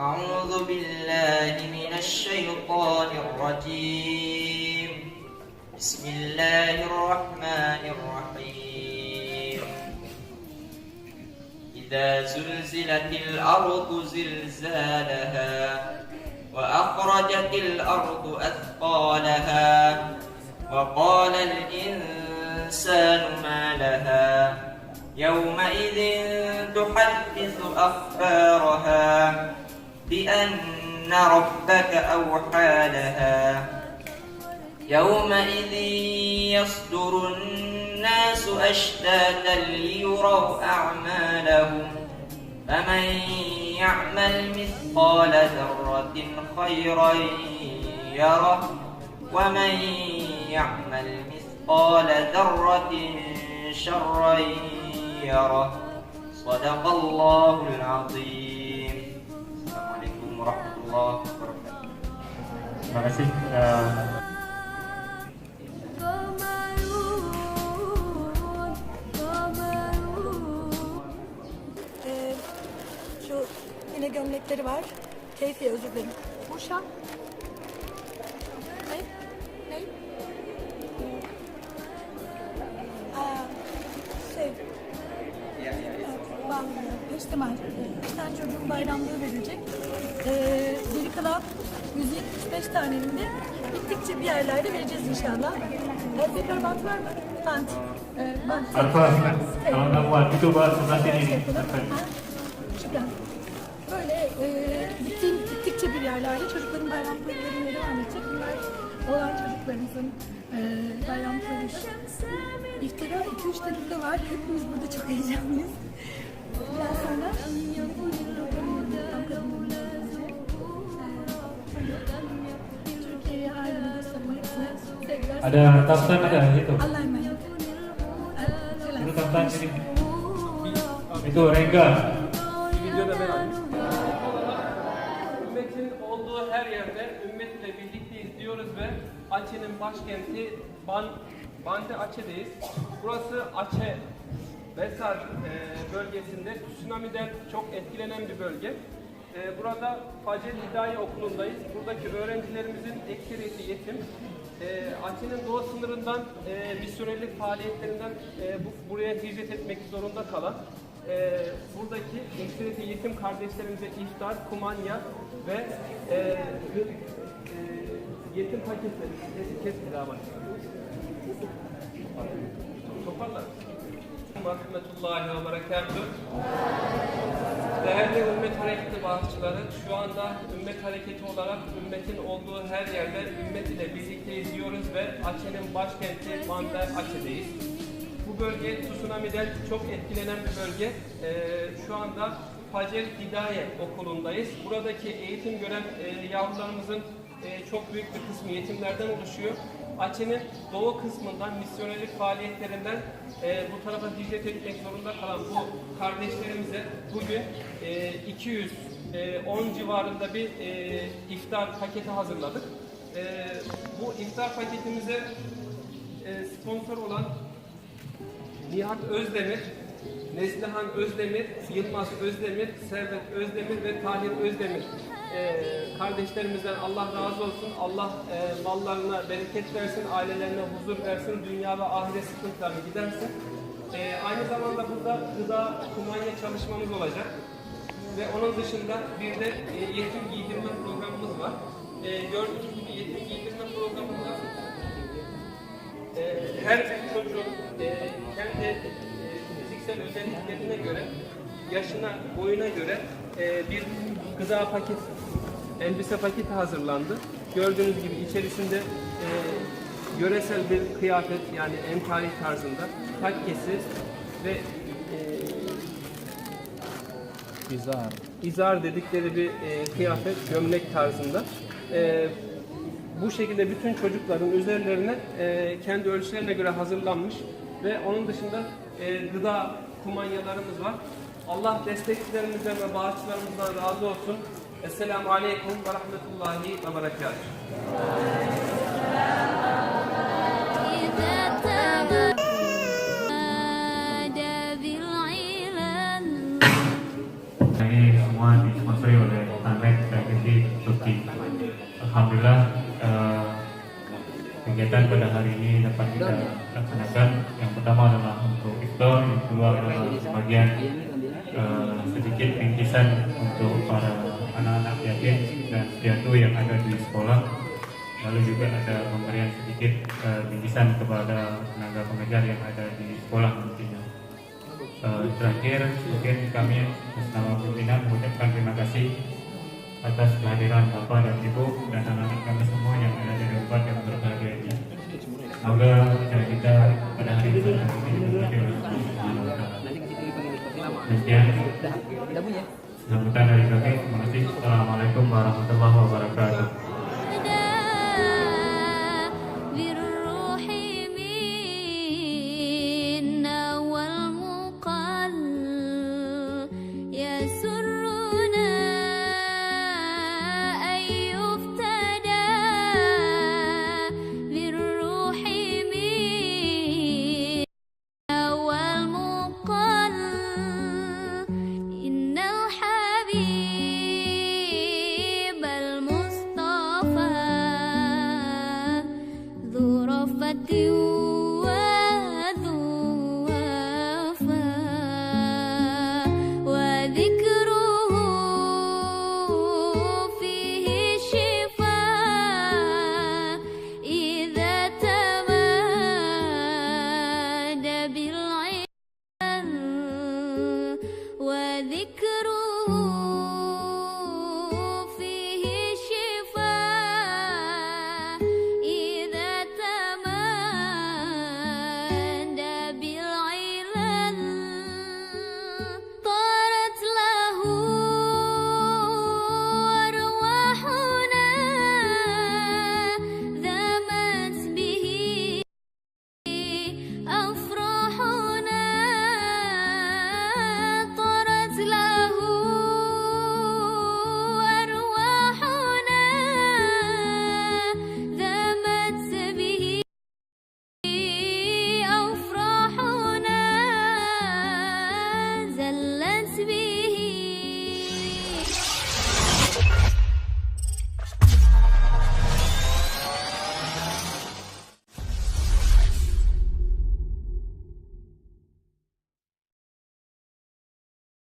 أعوذ بالله من الشيطان الرجيم. بسم الله الرحمن الرحيم. إذا زلزلت الأرض زلزالها وأخرجت الأرض أثقالها وقال الإنسان ما لها يومئذ تحدث أخبارها بأن ربك أوحى لها يومئذ يصدر الناس أشتاتا ليروا أعمالهم فمن يعمل مثقال ذرة خيرا يره ومن يعمل مثقال ذرة شرا يره. صدق الله العظيم. السلام عليكم ورحمة الله وبركاته. Terima kasih. Şu yine gömlekleri var. Keyfi özür dilerim. Burşan. Ne? Ne? İhtimal. Bir tane çocuğun bayramlığı verilecek. Geri kalan 175 tanenin de bittikçe bir yerlerde vereceğiz inşallah. Tekrar bant var mı? Bant. Bant. Arkadaşlar, kalau nggak muat itu bahas sebelah sini nih. Şükran. Böyle bittikçe bir yerlerde çocukların bayramlıkları verilmeye devam edecek. Bunlar olan çocuklarımızın bayramlıkları. İftira 2-3 dakika var. Hepimiz burada çok heyecanlıyız. Biraz sonra Türkiye'ye ailemi göstermek hepsine sevgiler. Ada kapten ada itu. Allah'a emanet. Itu kapten sini. Itu Rengga. Videoda ben alayım. Ümmetin olduğu her yerde ümmetle birlikteyiz diyoruz ve Aceh'in başkenti Bande Aceh'deyiz. Burası Aceh Besar bölgesinde tsunami'den çok etkilenen bir bölge. Burada Facel Hidaye Okulu'ndayız. Buradaki öğrencilerimizin ekseriyeti yetim. Aceh'in doğu sınırından misyonerlik faaliyetlerinden buraya hicret etmek zorunda kalan buradaki ekseriyeti yetim kardeşlerimize iftar, kumanya ve yetim paketleri kesmedi ama. Toparlar. Rahmetullahi ve berekatuhu. Değerli ümmet hareketi bağışçıları, şu anda ümmet hareketi olarak ümmetin olduğu her yerde ümmet ile birlikteyiz diyoruz ve Aceh'in başkenti Bande Aceh'deyiz. Bu bölge tsunami'den çok etkilenen bir bölge. Şu anda Facel Hidaye Okulu'ndayız. Buradaki eğitim gören yavrularımızın çok büyük bir kısmı yetimlerden oluşuyor. Aceh'in doğu kısmından, misyonerlik faaliyetlerinden bu tarafa hicret etmek zorunda kalan bu kardeşlerimize bugün 210 civarında bir iftar paketi hazırladık. Bu iftar paketimize sponsor olan Nihat Özdemir, Neslihan Özdemir, Yılmaz Özdemir, Servet Özdemir ve Tahir Özdemir kardeşlerimizden Allah razı olsun. Allah mallarına bereket versin, ailelerine huzur versin, dünya ve ahiret sıkıntılarını gidersin. Aynı zamanda burada gıda, kumanya çalışmamız olacak. Ve onun dışında bir de yetim giydirme programımız var. Gördüğünüz gibi yetim giydirme programında her çocuğun kendi fiziksel özelliklerine göre, yaşına, boyuna göre bir gıda paketi, elbise paketi hazırlandı. Gördüğünüz gibi içerisinde yöresel bir kıyafet, yani entari tarzında takkesi ve izar dedikleri bir kıyafet, gömlek tarzında. Bu şekilde bütün çocukların üzerlerine kendi ölçülerine göre hazırlanmış ve onun dışında gıda kumanyalarımız var. Allah destekçilerimizden ve bağışçılarımızdan razı olsun. Esselamu Aleyküm ve Rahmetullahi ve Berekatuhu. Ini semua disponsori oleh Tanrek Alhamdulillah kegiatan pada hari ini dapat kita laksanakan. Yang pertama adalah untuk iftar, yang kedua adalah sebagian sedikit bingkisan untuk para anak-anak yatim dan piatu yang ada di sekolah. Lalu juga ada pemberian sedikit bingkisan kepada tenaga pengajar yang ada di sekolah nantinya. Terakhir mungkin kami atas nama pimpinan mengucapkan terima kasih atas kehadiran Bapak dan Ibu dan anak-anak kami semua yang ada di tempat yang berbahagia ini. Semoga acara kita pada hari ini diberkati oleh Allah Subhanahu wa Ta'ala. Demikian sambutan dari kami. Terima kasih. Assalamualaikum warahmatullahi wabarakatuh.